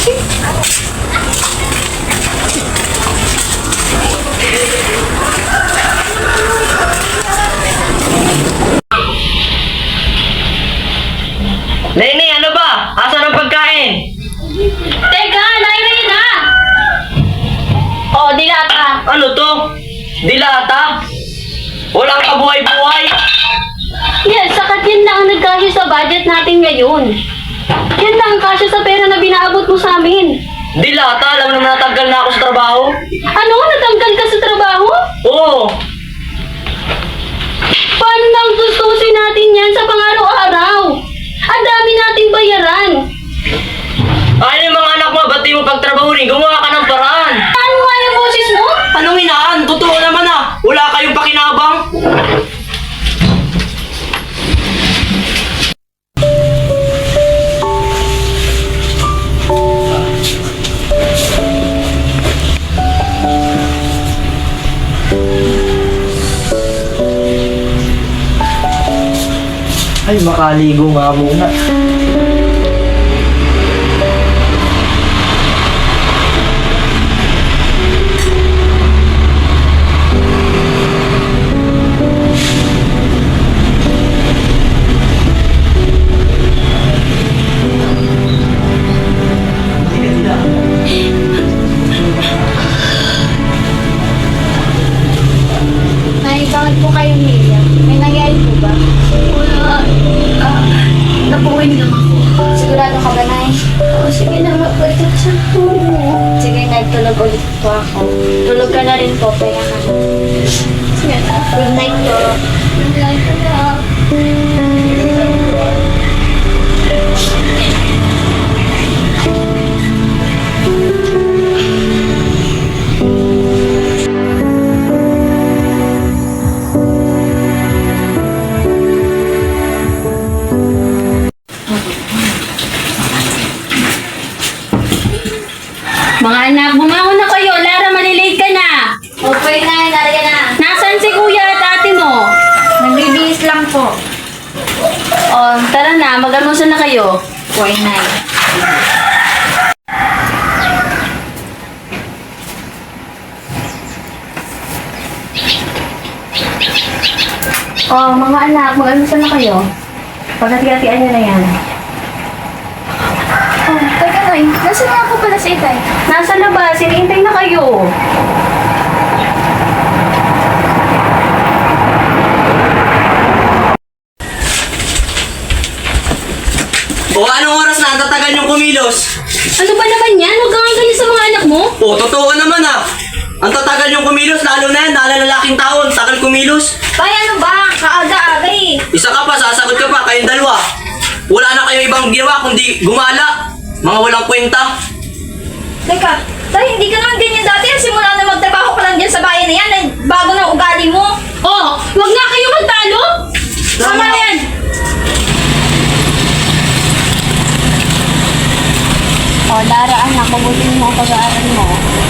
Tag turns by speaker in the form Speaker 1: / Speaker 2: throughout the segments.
Speaker 1: Nene, ano ba? Asan ang pagkain?
Speaker 2: Teka, Nairina! Oh, dilata.
Speaker 1: Ano to? Dilata? Walang kabuhay-buhay?
Speaker 2: Yes, sakat yan lang ang nagkasya sa budget natin ngayon. Yan lang ang kasya sa pera na binaabot mo sa amin.
Speaker 1: Dilata? Alam mo naman natanggal na ako sa trabaho?
Speaker 2: Ano? Natanggal ka sa trabaho?
Speaker 1: Oo.
Speaker 2: Paano nang tustusin natin yan sa pang-araw-araw? Ang dami nating bayaran.
Speaker 1: Ano yung mga anak mo? Ba't di mo pagtrabahunin? Gumawa ka ng paraan.
Speaker 2: Ano nga yung boses mo?
Speaker 1: Anong hinaan? Totoo naman ah. Wala kayong pakinabang. Ay, makaligo nga muna.
Speaker 2: Nay, bakit po kayo umiiyak? May nangyari po ba? Wala. Napuwing lang ako. Sigurado ka ba, Nay? Oo, sige na. Magpagkat sa puno. Sige, Nay. Tulog ulit po ako. Tulog ka na rin po. Paya ka na. Sige na. Good night po. Good night po na.
Speaker 3: Mga anak, bumangon na kayo. Lara, malilate ka na.
Speaker 2: Okay, Nay. Nariyan na.
Speaker 3: Nasaan si kuya at ate mo?
Speaker 2: Nagbibihis lang po.
Speaker 3: Oh, tara na. Mag-almusal na kayo.
Speaker 2: Okay, Nay.
Speaker 3: Oh, mga anak, mag-almusal na kayo. Pagkati-hatian nyo na yan.
Speaker 2: Oh, teka, Nay. Nasaan nga po pala si Itay?
Speaker 3: Nasa labas, hinihintay na kayo.
Speaker 1: O anong oras na? Ang tatagal yung kumilos.
Speaker 3: Ano ba naman yan? Huwag kang ganyan sa mga anak mo.
Speaker 1: O, totoo naman ah. Ang tatagal yung kumilos, lalo na yan, lalaking taon, tagal kumilos.
Speaker 2: Tay, ano ba? Kaaga-aga eh.
Speaker 1: Isa ka pa, sasagot ka pa, kayong dalawa. Wala na kayong ibang ginawa kundi gumala. Mga walang kwenta.
Speaker 2: Teka, Tay, hindi ka naman ganyan dati. Simula na magtrabaho ka lang dyan sa bayan na yan. Eh, bago na ugali mo.
Speaker 3: Oh, huwag na kayo magtalo. Tama yan.
Speaker 2: Oh, Lara, anak, mabutin mo ang pag-aaral mo.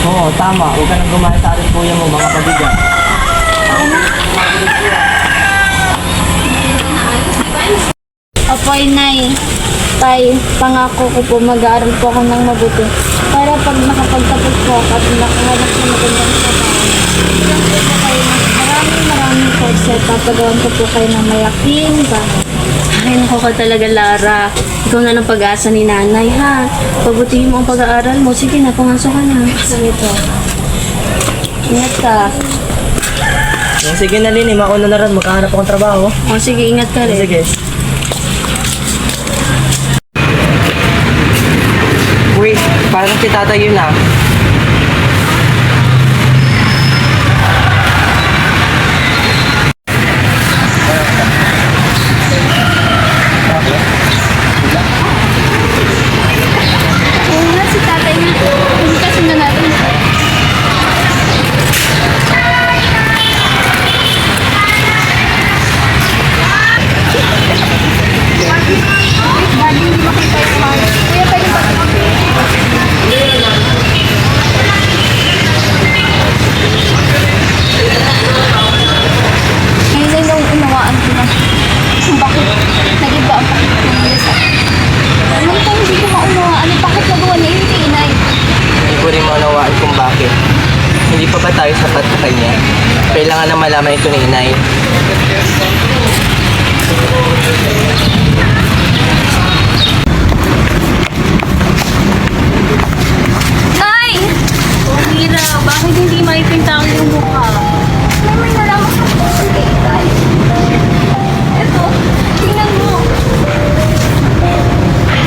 Speaker 1: Oo, tama. Huwag ka nang gumahit sa ating kuya mo, mga pabigat.
Speaker 2: Opo, Nay. Tay, pangako ko po mag-aaral po ako ng mabuti. Para pag nakapagtapos po ako at nakahanap ng magandang trabaho, bigyan ko po kayo ng maraming course at papagawan ko po kayo ng malaking bahay.
Speaker 3: Ay, naku ka talaga, Lara. Ikaw na ng pag-asa ni nanay, ha? Pabutihin mo ang pag-aaral mo. Sige na, pumasok ka na.
Speaker 2: Sige po.
Speaker 3: Ingat ka.
Speaker 1: Sige na, Lini. Mauna na rin. Magkahanap akong trabaho.
Speaker 3: O, sige, ingat ka rin.
Speaker 1: Sige. Wait, parang si tatay yun ah.
Speaker 2: Oo nga, si tatay nga. Hindi kasi na natin. Daddy, hindi makita yung card. Kuya, pwede ba?
Speaker 1: pa ba tayo sapat sa kanya? Kailangan na malaman ito ni inay.
Speaker 2: Nay!
Speaker 3: Oh, Mira, bakit hindi maipinta ang iyong mukha?
Speaker 2: May nalaman ko po sa Itay. Eto, tingnan mo.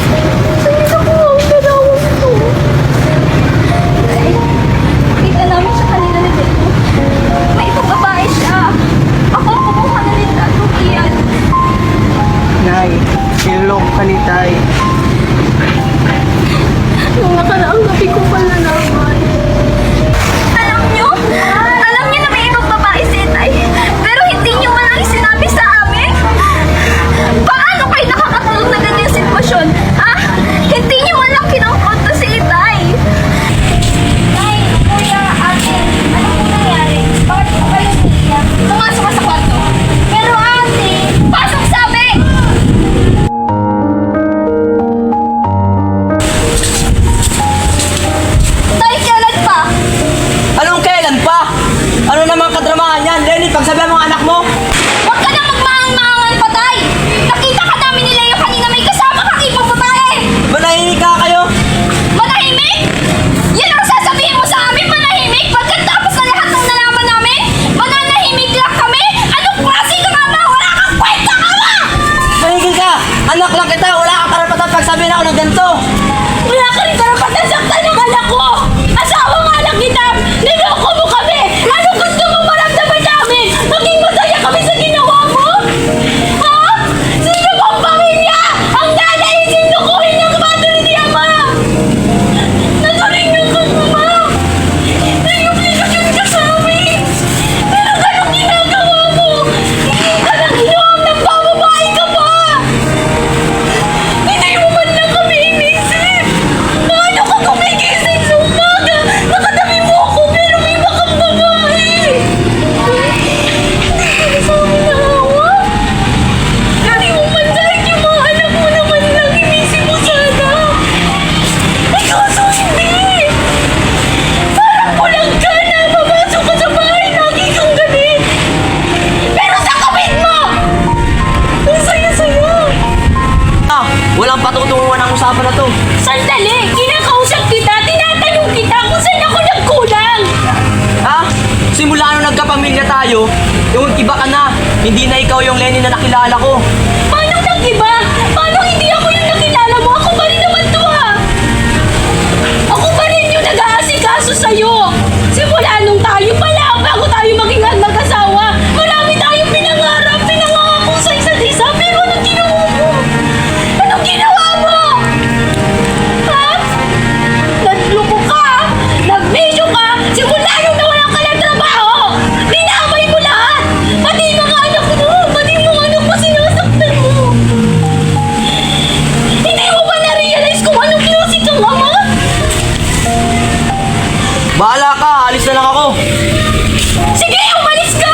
Speaker 2: Saan niya nakuha ang dalawang ito? Ay, kita namin sa kanila na dito. May ibang babae siya. Ako ang kumuha na rin at iyan.
Speaker 1: Nay, niloloko ka ni Tay.
Speaker 3: Nung nakaraang gabi ko pala naman.
Speaker 2: Alam niyo na may ibang babae si Itay. Pero hindi niyo man lang sinabi sa amin. Paano kayo nakakatulog na ganyang sitwasyon? Ha? Hindi niyo man lang kinukonto si Itay. Nay, kuya, ate, ano po nangyari? Bakit po kayo umiiyak? Pumasok ka sa kwarto. Pero ate, pasok sabi! Tay, kailan pa?
Speaker 1: Anong kailan pa? Ano naman kadramahan yan? Lenny, pagsabihan mo ang anak mo?
Speaker 2: Huwag ka na magmaang-maangan pa, Tay! Nakita ka namin ni Leo kanina may kasama kang ibang babae!
Speaker 1: Manahimik ka kayo?
Speaker 2: Manahimik? Yan ang sasabihin mo sa amin, manahimik? Pagkatapos na lahat ng nalaman namin, mananahimik lang kami? Anong klase ka nga ba? Wala kang kwenta ka ba?
Speaker 1: Manigil ka! Anak lang kita! Wala kang karapatan pagsabihin ako ng ganito!
Speaker 2: Wala ka rin karapatan saktan ng anak ko! Asawa nga lang kita! Niloko mo kami! Ano gusto mong maramdaman namin? Maging masaya kami sa ginawa mo? Ha? Sino bang pamilya? Ang nanay sinukuhin ng mother ni Ama! Nagaling yung kagmama! Nayubligasyon ka sa amin! Pero ganun ginagawa mo! Hindi ka nang inuam ng bababae ka pa! Hindi mo man lang kami inisip! Paano ka gumigising sa umaga? Nakatabi mo ako pero may iba kang babae! Hindi ka na sa amin naawa? Hindi mo man dahil yung mga anak mo naman lang inisip mo sana! Ay kaso hindi! Parang pulang ka na! Papasok ka sa bahay, lagi kang galit! Pero sa kapit mo! Ang saya-saya!
Speaker 1: Ah, walang patutunguhan ang usapan na to.
Speaker 2: Sandali! Kinakausap kita! Tinatanong kita kung saan ako nagkulang!
Speaker 1: Ha? Simula nung nagkapamilya tayo, yung iba ka na. Hindi na ikaw yung Lenny na nakilala ko.
Speaker 2: Paano nag-iba? Paano hindi ako yung nakilala mo? Ako pa rin naman to ah! Ako pa rin yung nag-aasikaso sa'yo! Simula nung tayo pala, bago tayo maging mag-asawa, marami tayong pinangarap, pinangako sa isa't isa, pero anong ginawa mo? Anong ginawa mo? Ha? Nagloko ka? Nagbisyo ka? Simula nung nawalan ka ng trabaho! Dinamay mo lahat! Pati yung mga anak mo! Pati yung mga anak mo sinasaktan mo! Hindi mo ba na-realize kung anong klase kang ama?
Speaker 1: Bahala ka, alis na lang ako.
Speaker 2: Sige, umalis ka!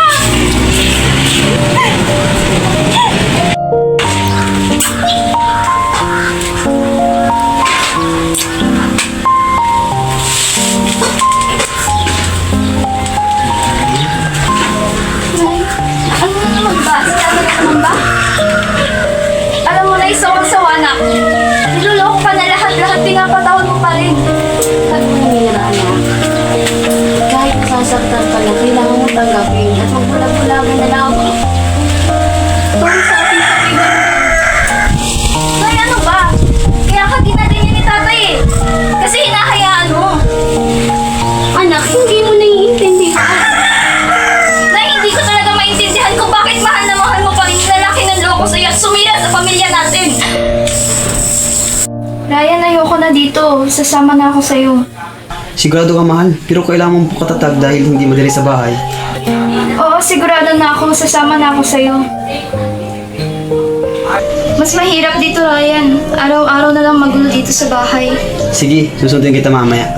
Speaker 2: Ano na naman ba? Sinabi ka naman ba? Alam mo na, isawang-sawa na ako. Niloloko ka na lahat-lahat, pinapatawad mo pa rin.
Speaker 3: At Mira, anak, kahit nasasaktan ka na, kailangan mo tanggapin at magbulag-bulagan na lang ako. Para sa ating kaibigan.
Speaker 2: Nay, ano ba? Kaya ka ginaganyan ni tatay eh. Kasi hinahayaan mo.
Speaker 3: Anak, hindi mo naiintindihan.
Speaker 2: Nay, hindi ko talaga maintindihan kung bakit mahal na mahal mo pa rin yung lalaki ng loko sa'yo at sumira sa pamilya natin. Ryan, ayoko na dito. Sasama na ako sa'yo.
Speaker 4: Sigurado ka, mahal. Pero kailangan mong pukatatag dahil hindi madali sa bahay.
Speaker 2: Oo, sigurado na ako. Sasama na ako sa'yo. Mas mahirap dito, Ryan. Araw-araw na lang magulo dito sa bahay.
Speaker 4: Sige, susundin kita mamaya.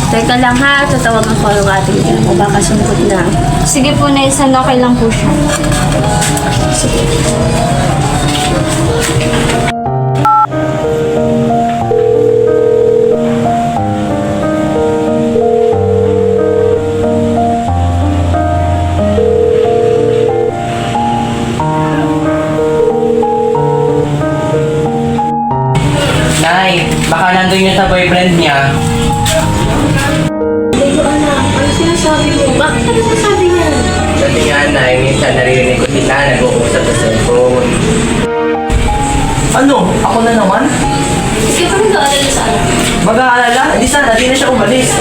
Speaker 3: Teka Teka lang ha, tatawagan ko yung ating ina mo. Baka suмкot na.
Speaker 2: Sige po, Nay. Sana okay lang po siya.
Speaker 1: Nay, baka nandun yun sa boyfriend niya.
Speaker 3: Lego anak, ano sinasabi mo? Bakit ano sinasabi niya?
Speaker 1: Sabi nga, Nay, minsan naririnig ko sila nag-uusap sa cellphone. Ano? Ako na naman?
Speaker 3: Sige pa nag-aalala sa anak.
Speaker 1: Mag-aalala? Di sana, di na siya umalis.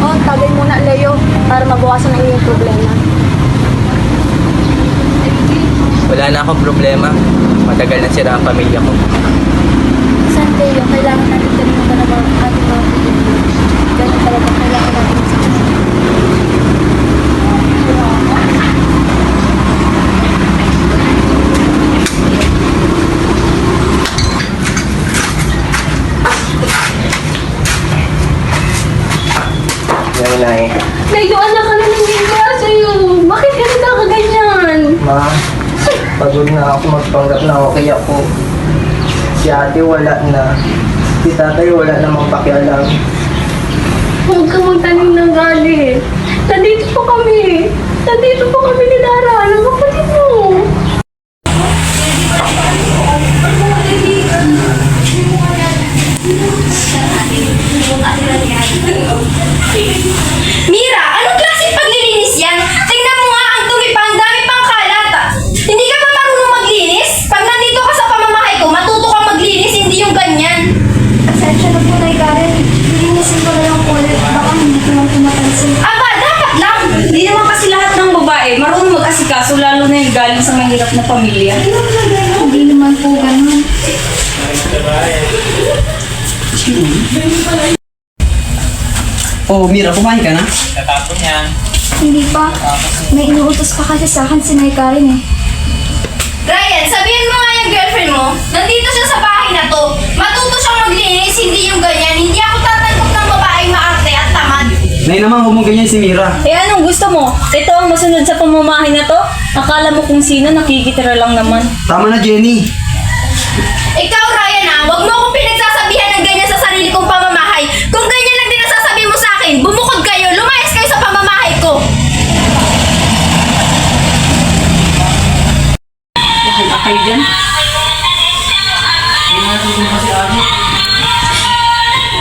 Speaker 2: Oh, tagay muna, Leo, para mabawasan ang iyong problema.
Speaker 1: Wala na akong problema. Matagal na sira ang pamilya ko.
Speaker 2: San Leo, kailangan natin kalimutan ang mga ating mga pilihan. Ganun talaga kailangan natin
Speaker 1: Yan, Nay.
Speaker 3: Lego anak, ano nangyayari sa'yo? Bakit ka nagkakaganyan?
Speaker 1: Ma, pagod na ako magpanggap na okay ako. Si ate wala na. Si tatay wala namang pakialam.
Speaker 3: Huwag ka magtanim ng galit. Nandito po kami. Nandito po kami ni Dara. Ang kapatid mo.
Speaker 5: Mira, anong klaseng paglilinis yan? Tingnan mo nga ang dumi pa, ang dami pang kalat. Hindi ka ba marunong maglinis? Pag nandito ka sa pamamahay ko, matuto kang maglinis, hindi yung ganyan.
Speaker 2: Pasensya na po, Nay Karen. Linisin ko na lang po ulit. Baka hindi ko lang tumapansin.
Speaker 5: Aba, dapat lang. Hindi naman kasi lahat ng babae marunong mag-asikaso, lalo na yung galing sa mahirap na pamilya.
Speaker 2: Hindi naman po ganun.
Speaker 4: Oh, Mira, kumain ka na?
Speaker 2: Hindi pa. May inuutos pa kasi sa akin si Nay Karen eh.
Speaker 5: Ryan, sabihin mo nga yung girlfriend mo, nandito siya sa bahay na to. Matuto siyang maglinis, hindi yung ganyan. Hindi ako tatanggap ng babaeng maarte at tamad.
Speaker 4: Nay naman, huwag mong ganyan si Mira.
Speaker 3: Eh anong gusto mo? Ito ang masunod sa pamamahay na to? Akala mo kung sino, nakikitira lang naman.
Speaker 4: Tama na, Jenny.
Speaker 5: Ikaw, Ryan, wag mo akong pinagsasabihan ng ganyan sa sarili kong pamamahay. Kung ganyan lang din nasasabi mo sa akin, bumukod kayo, lumayas kayo sa pamamahay ko.
Speaker 3: Bakit ba kayo dyan?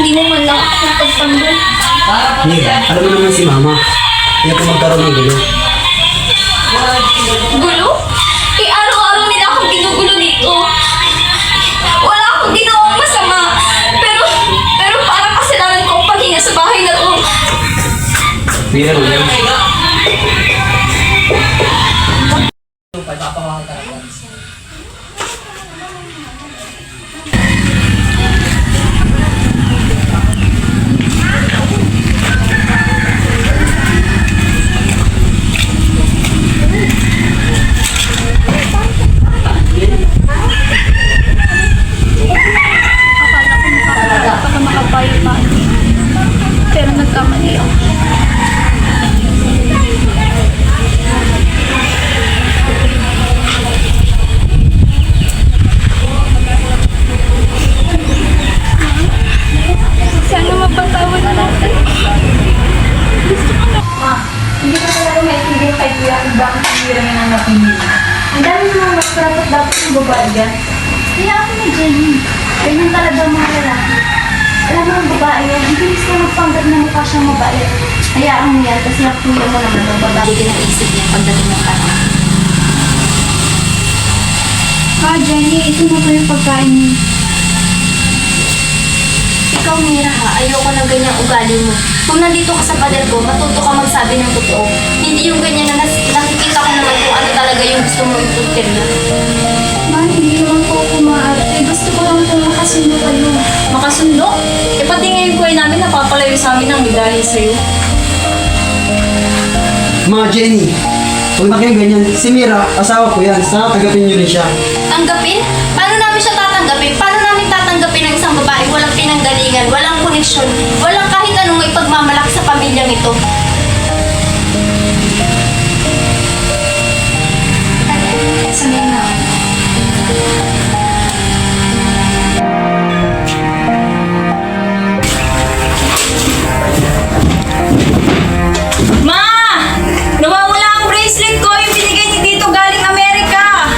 Speaker 2: Hindi mo man lang ako napagtanggol.
Speaker 4: Mira, alam mo naman si Mama. Kaya kung magkaroon ng gulo.
Speaker 5: Gulo? Eh, araw-araw nila akong ginugulo dito. Wala akong ginawang masama. Pero parang kasalanan ko ang paghinga sa bahay na to.
Speaker 4: Mira, Mira.
Speaker 2: Baka makapayo pa. Pero nagkamali ako. Sana mapatawad natin.
Speaker 5: Hindi ko talaga maintindihan kay Kuya kung bakit ang hirap niya ng napili. Ang dami namang mas dapat yung babae dyan.
Speaker 2: Kaya ako ni Jenny. Ganyan talaga ang mga lalaki. Alam mo ang babae yan, ang bilis na magpanggap na mukha siyang mabait. Hayaan mo yan kasi ang kuya mo naman ang babae din ang isip niya pagdating ng panahon. Jenny, ito na ba yung pagkain mo?
Speaker 5: Ikaw, Mira, ayoko ng ganyang ugali mo. Kung nandito ka sa pader ko, matuto ka magsabi ng totoo. Hindi yung ganyan na nakikita ko naman kung ano talaga talaga yung gusto mo itutin na.
Speaker 2: Ma, hindi naman po ako maarte. Gusto ko lang po makasundo kayo.
Speaker 5: Makasundo? E pati ngayon ko ay namin napapalayo sa amin ang dahil sa'yo.
Speaker 4: Mga Jenny, huwag na kayong ganyan. Si Mira, asawa ko yan. Sana tagapin niyo rin siya.
Speaker 5: Tanggapin? Paano namin siya tatanggapin? Paano namin tatanggapin ang isang babae walang pinanggalingan, walang koneksyon, walang kahit anong ipagmamalaki sa pamilyang ito?
Speaker 2: Sanay na ako.
Speaker 5: Ma! Nawawala ang bracelet ko, yung binigay ni Tito galing Amerika.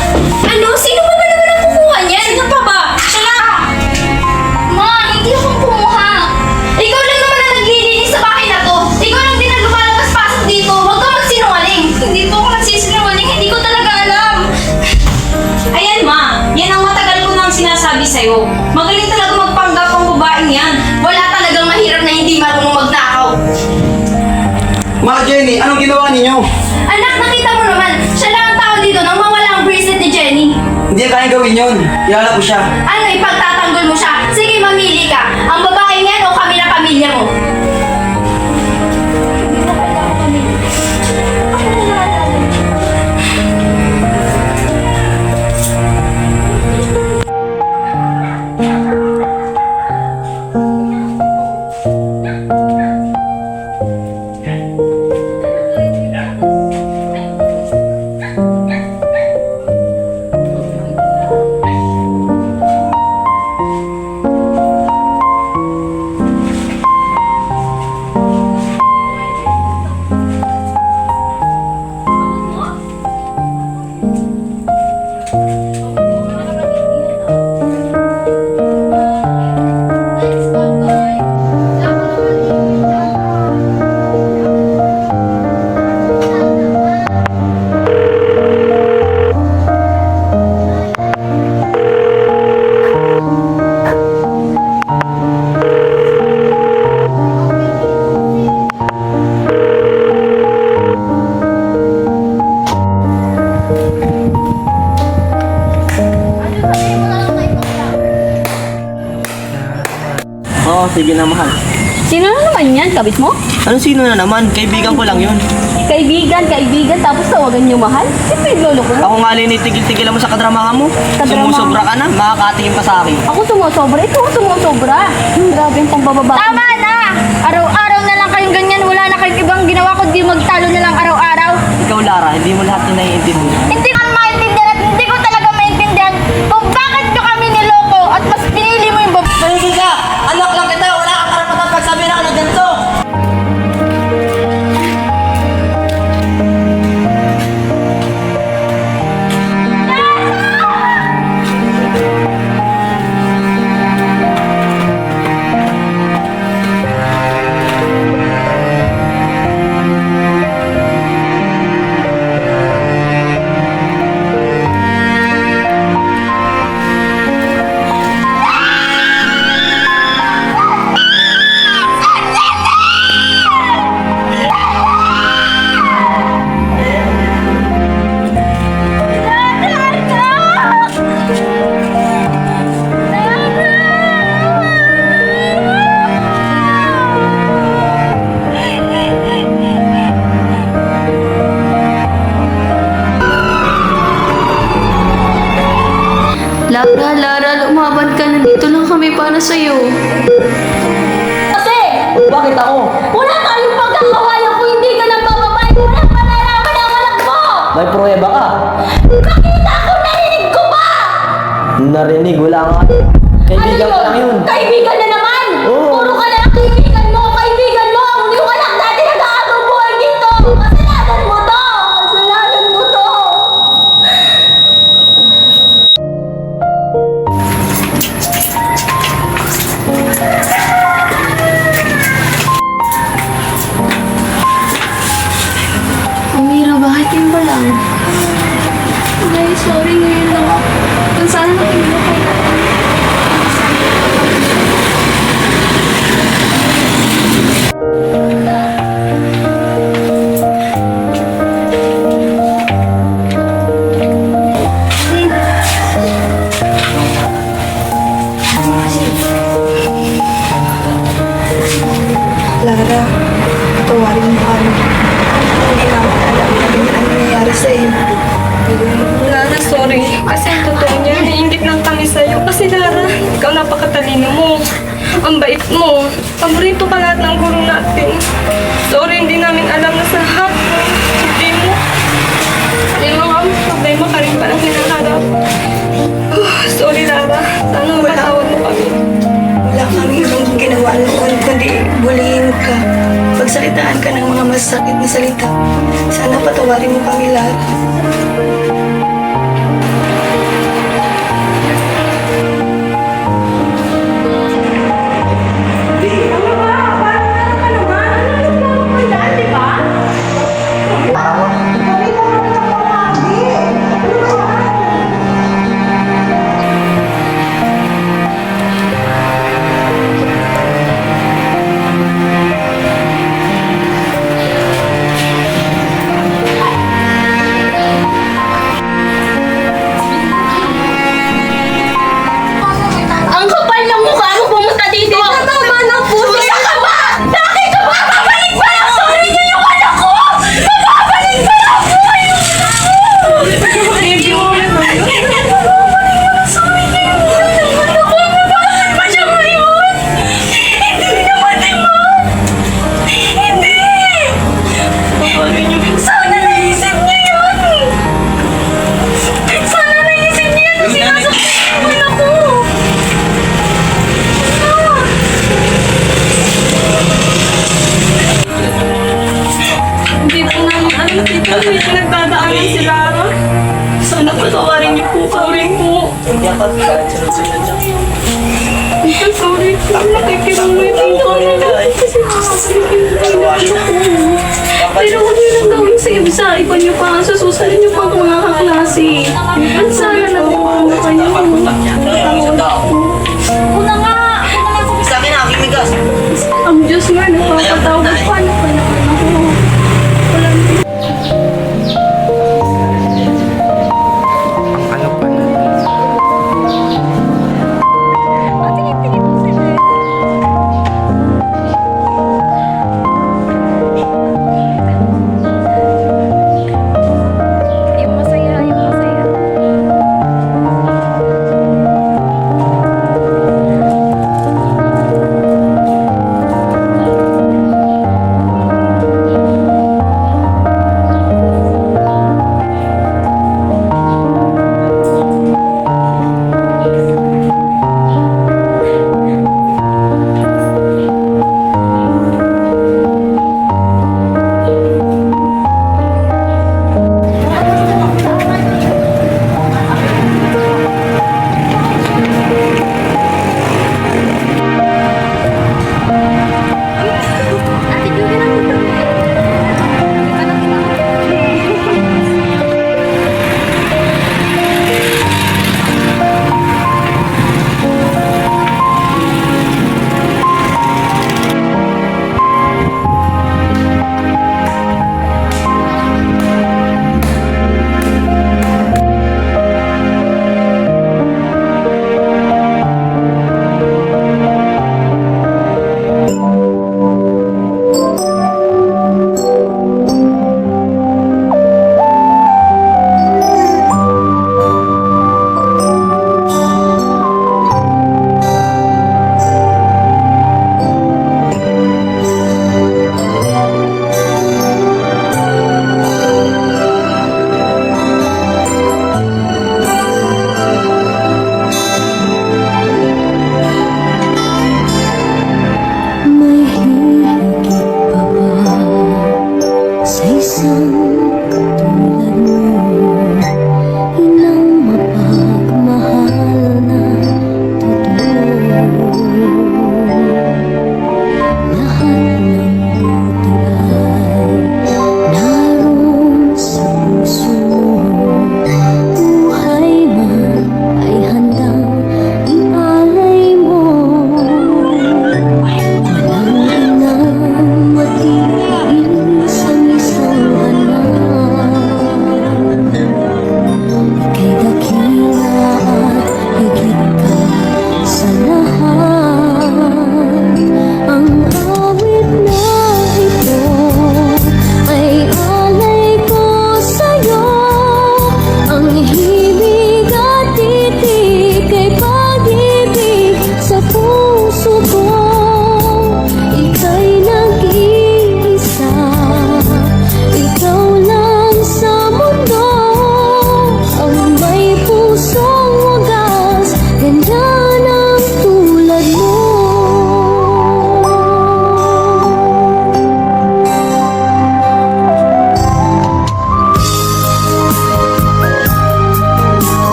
Speaker 5: Ano? Sino ba naman ang kukuha niyan? Sino pa ba? Siya lang!
Speaker 2: Ma, hindi ako kumuha.
Speaker 5: Ikaw lang naman ang naglilinis sa bahay na to. Ikaw lang din ang lumalabas-pasok dito. Huwag kang magsinungaling. Hindi po ako nagsisinungaling. Hindi ko talaga alam. Ayan, Ma. Yan ang matagal ko nang sinasabi sa'yo. Magaling talaga magpanggap ang babaeng yan. Wala talagang mahirap na hindi marunong magnakaw.
Speaker 4: Mga Jenny, anong ginawa ninyo?
Speaker 5: Anak, nakita mo naman. Siya lang ang tao dito nang mawala ang bracelet ni Jenny.
Speaker 4: Hindi kaya gawin yun. Kilala ko siya.
Speaker 5: Ano, ipagtatanggol mo siya? Sige, mamili ka. Ang babaeng yan o kami na pamilya mo? Hindi na kailangan pamilya. Ako na lang natin.
Speaker 1: Oo, sige na mahal.
Speaker 3: Sino na naman yan? Kabit mo?
Speaker 1: Anong sino na naman? Kaibigan ko lang yun.
Speaker 3: Kaibigan, tapos tawagan niyo mahal? Sino yung lolo ko?
Speaker 1: Ako nga Lini, tigil-tigilan mo sa kadramahan mo.
Speaker 3: Kadramahan?
Speaker 1: Sumusobra ka na, makakatingin pa sa akin.
Speaker 3: Ako sumusobra, ikaw sumusobra. Grabe yung pambababa.
Speaker 2: Tama na! Araw-araw na lang kayong ganyan. Wala na kayong ibang ginawa kundi magtalo na lang araw-araw.
Speaker 1: Ikaw Lara, hindi mo lahat yung naiintindihan.
Speaker 2: Hindi ko maintindihan at hindi ko talaga maintindihan kung bakit nyo kami niloko at mas pinili mo yung babae.
Speaker 1: Tumigil ka! Anak lang kita, wala kang karapatan pagsabi na ano ganito!
Speaker 3: Lara, lumaban ka. Nandito lang kami para sa'yo.
Speaker 2: Kasi
Speaker 1: Bakit ako?
Speaker 2: wala tayong pagkakawalan kung hindi ka nagpapabay. Walang malalaman ang anak mo!
Speaker 1: May pruweba ka.
Speaker 2: Nakita ko, narinig ko pa!
Speaker 1: Narinig, wala ka. Kaibigan ko lang yun.
Speaker 2: Kaibigan na naman!
Speaker 1: Oo.
Speaker 2: Puro ka lang kaibigan mo! Kaibigan mo! Hindi ko alam dati nag-aabang buhay dito! Kasalanan mo to! Kasalanan mo to!
Speaker 3: Amira, bakit yun ba lang? Ay, sorry ngayon lang. Kung sana nakinig kayo.
Speaker 6: kaawaan kundi bullying ka. Pagsalitaan ka ng mga masakit na salita. Sana patawarin mo kami lahat.
Speaker 5: Ang kapal ng mukha mo pumunta dito! Tama na po! Isa ka ba? Bakit ka ba? Babalik ba lang? Sorry niyo yung anak ko! Babalik ba lang po yung anak ko! Babalik sorry niyo yung anak ko! Babalik ba siya ngayon? Hindi naman naman! Hindi! Sana naisip niyo yun! Sana naisip niyo yun! Sinasakit yung anak ko!
Speaker 6: Hindi po namin alam dito may pinagdadaanan si Lara. Sana patawarin niyo po kami po.
Speaker 1: Yakap ka, sunod-sunod siya.
Speaker 6: Ito, sorry po. Nakikiramay dito na kasi pero huwag niyo nang gawin sa iba niyo pa. Sususalin niyo pa ang mga kaklase. At sana nabubuo na kayo.
Speaker 5: Una nga!
Speaker 1: Sa akin, aking migas.
Speaker 6: Ang Diyos nga, napapatawad. Paano pa naman ako? Wala na.
Speaker 4: Ano pa na?
Speaker 2: Yung masaya, yung masaya.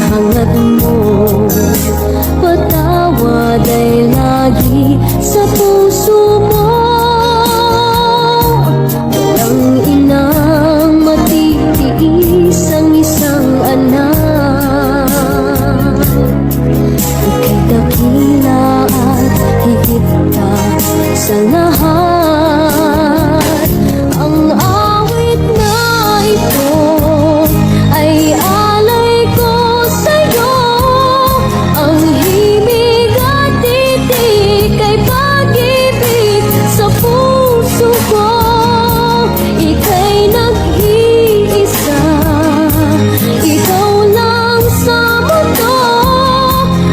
Speaker 3: hangad mo. Patawad ay lagi sa puso mo. Walang inang matitiis ang isang anak. Ika'y dakila at higit ka sa lahat. Ang awit na ito ay alay ko sa'yo. Ang himig at titik ay pag-ibig sa puso ko. Ika'y nag-iisa, ikaw lang sa mundo.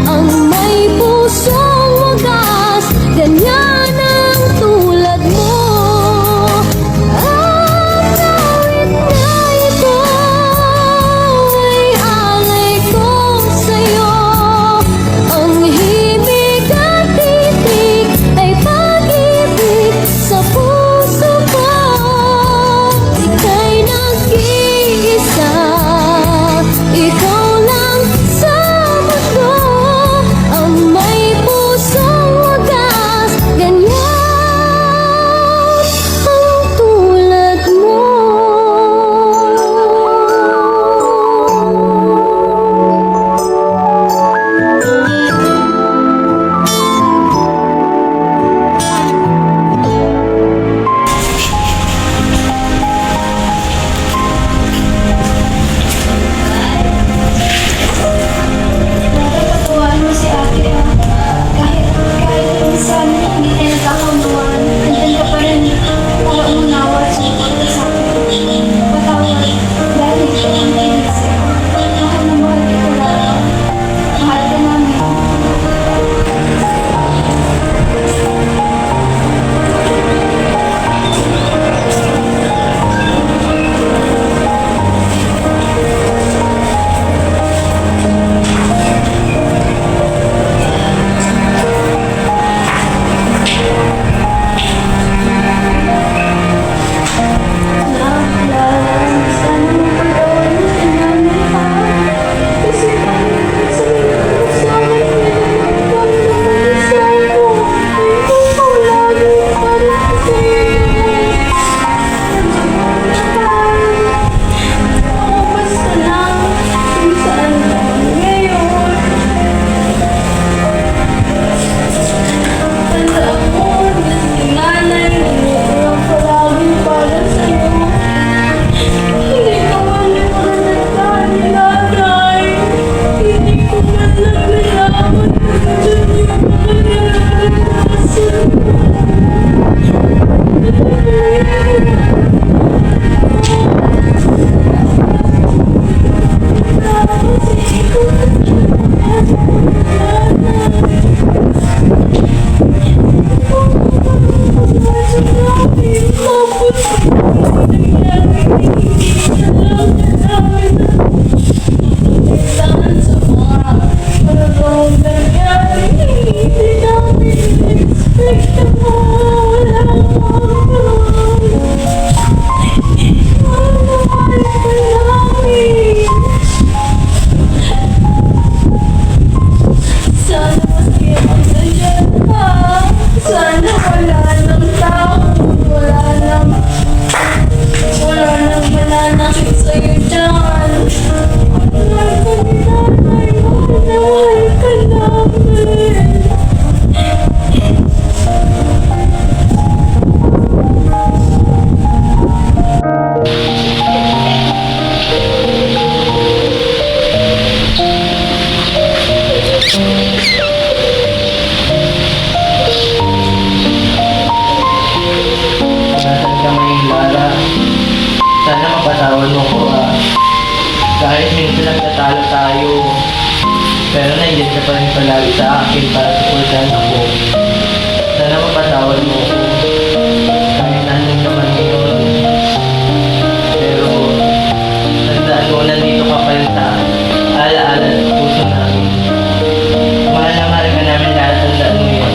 Speaker 3: Ang may pusong wagas, ganyan ang tulad mo. Ang awit na ito ay alay ko sa'yo. Ang himig at titik ay pag-ibig sa puso ko. Ika'y nag-iisa, ikaw lang sa mundo. Ang may pusong wagas, ganyan ang tulad mo.
Speaker 2: Patuwaan mo si ate ah. Kahit minsan hindi tayo nagkakaunawan, andyan ka pa rin para umunawa at sumuporta sa akin. Patawad dahil hindi ko ang kinig sa'yo. Mahal na mahal kita lang. Mahal ka namin. Sana masaya ka dyan, ha? Sana wala nang tao, wala nang mananakit sa'yo dyan. Mahal ka ni nanay, mahal ka namin.
Speaker 1: Nasaan ka may Lara? Sana mapatawad mo ko ah. Kahit minsan nagtatalo tayo, pero nandiyan ka pa rin palagi sa akin para supportahan ako. Sana mapatawad mo ko. Kahit nanin ka man ngayon. Pero, tandaan mo, nandito ka pa rin sa alaala at puso namin. Mahal na mahal ka namin lahat, tandaan mo yun.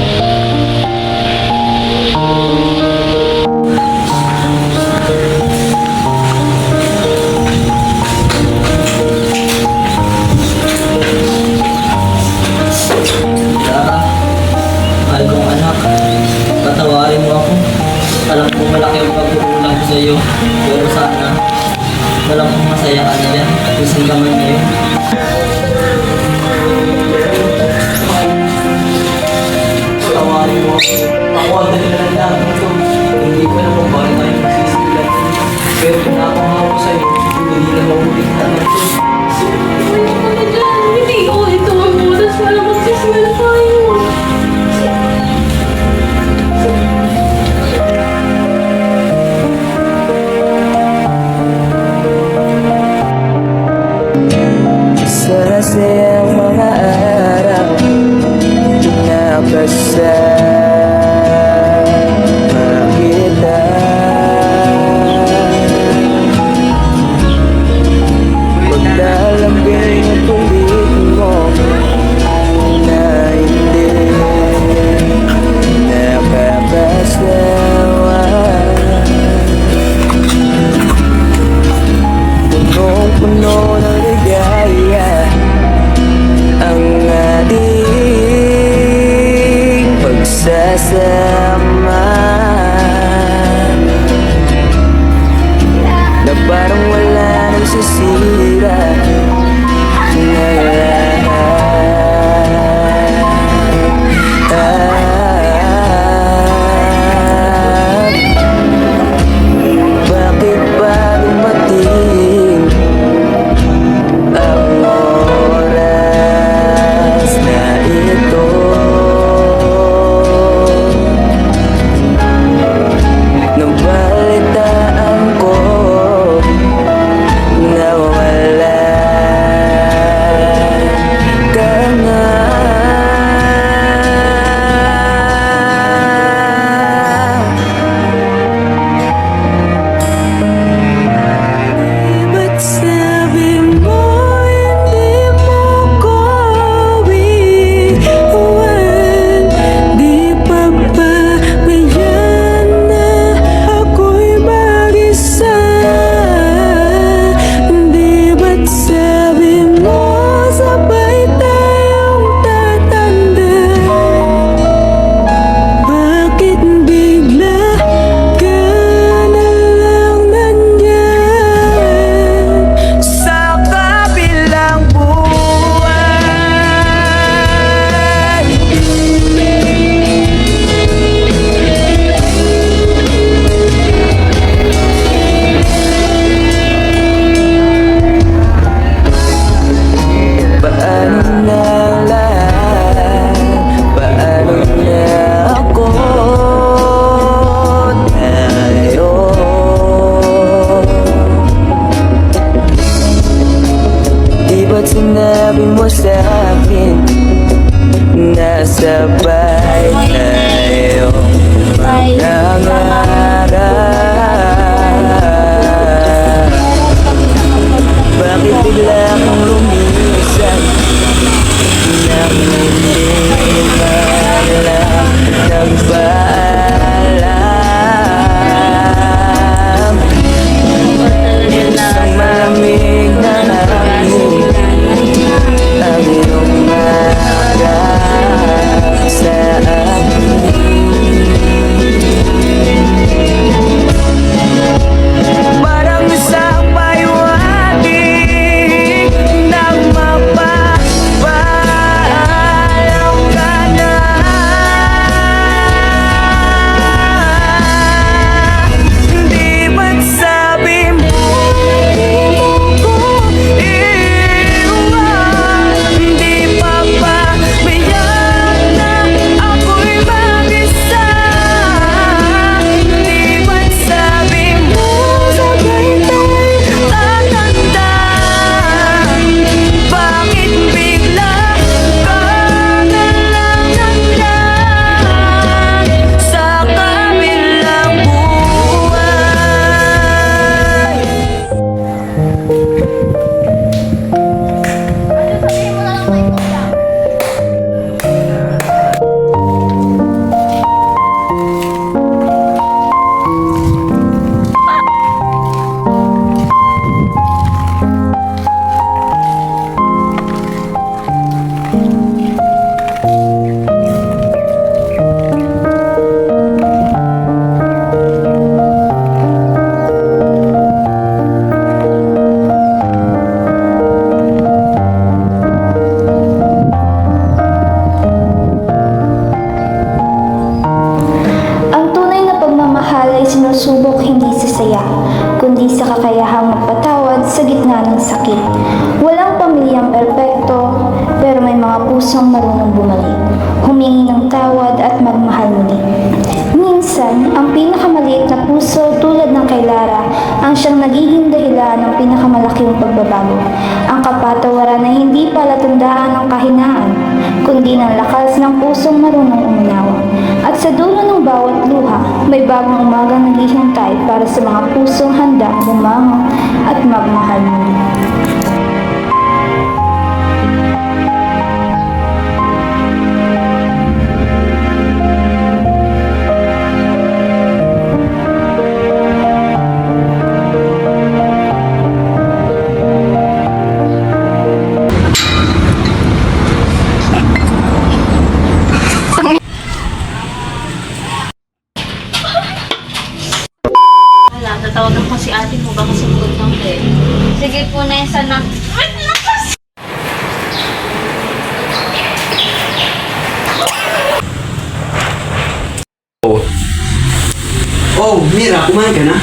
Speaker 7: Sabi mo sa akin nasabay tayo manangarap. Bakit bigla kang lumisan nang hindi malam nagpaalam? Isang malamig na hangin ang iyong magas sa akin. Parang isang payuhati nang mapapaalam ka na. Di ba't sabi mo ko iwan? Di pa ba biyak na ako'y mag-isa? Di ba't sabi mo sabay tayo tatanda? Bakit bigla ka na lang nandyan sa kabilang buhay?
Speaker 2: Ang tunay na pagmamahal ay sinusubok hindi sa saya, kundi sa kakayahang magpatawad sa gitna ng sakit. Walang pamilyang perpekto, pero may mga pusong marunong bumalik, humingi ng tawad at magmahal muli. Minsan, ang pinakamaliit na puso tulad ng kay Lara ang siyang nagiging dahilan ng pinakamalaking pagbabago. Ang kapatawaran ay hindi palatandaan ng kahinaan, kundi ng lakas ng pusong marunong umunawa. At sa dulo ng bawat luha, may bagong umagang naghihintay para sa mga pusong handa bumangon at magmahal muli.
Speaker 3: Wala, tatawagan ko si ate mo. Baka sumunod ng bed.
Speaker 2: Sige po, Nessa na.
Speaker 4: Oh, Mira, kumain ka na?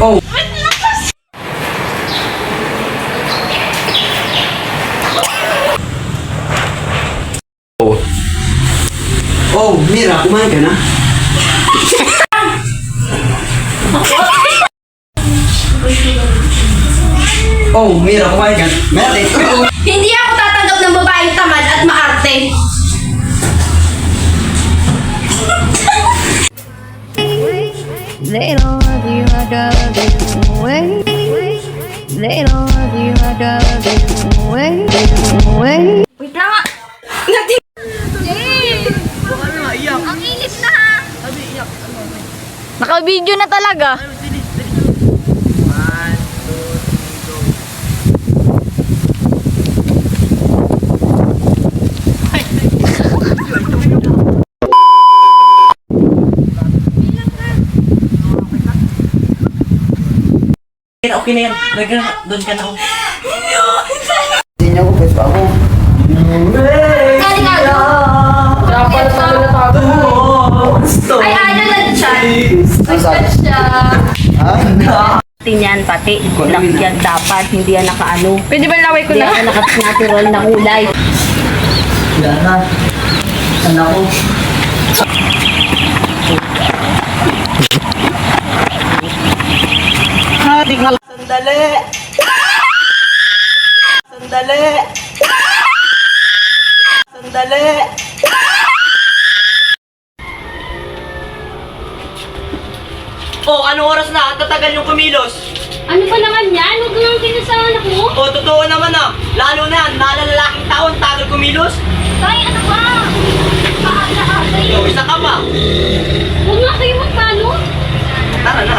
Speaker 4: Oh. Oh, Mira, kumain ka na? Oh, Mira, kumain ka na? Mira,
Speaker 5: Hindi ako tatanggap ng babaeng tamad at maarte.
Speaker 8: They don't love you like I love you way. They don't love you like I love you way.
Speaker 5: Wait lang nga. Ang init na ha.
Speaker 6: Naka-video na talaga.
Speaker 1: Okay na yan. Doon ka na.
Speaker 4: Hindi niya ako, pwede pa ako.
Speaker 5: Kaligado.
Speaker 1: Dapat sa natago mo.
Speaker 5: Ay, ano na siya?
Speaker 4: Ang sabi?
Speaker 5: Siya.
Speaker 3: Yan pati, lakyan dapat, hindi yan nakaano.
Speaker 6: Pwede ba laway ko
Speaker 3: Hindi
Speaker 6: na?
Speaker 3: yan natural na kulay.
Speaker 1: Yan na. Saan ako? Sandali! Sandali! Sandali! Oh, anong oras na? Ang tatagal yung kumilos.
Speaker 6: Ano ba naman yan? Huwag lang din sa anak mo.
Speaker 1: Oh, totoo naman ah. Lalo na yan, nalalalaking tao ang tagal kumilos.
Speaker 6: Tay, ano ba? Paala-ala eh.
Speaker 1: Oh, isa ka pa.
Speaker 6: Huwag nga kayo magpano.
Speaker 1: Tara na.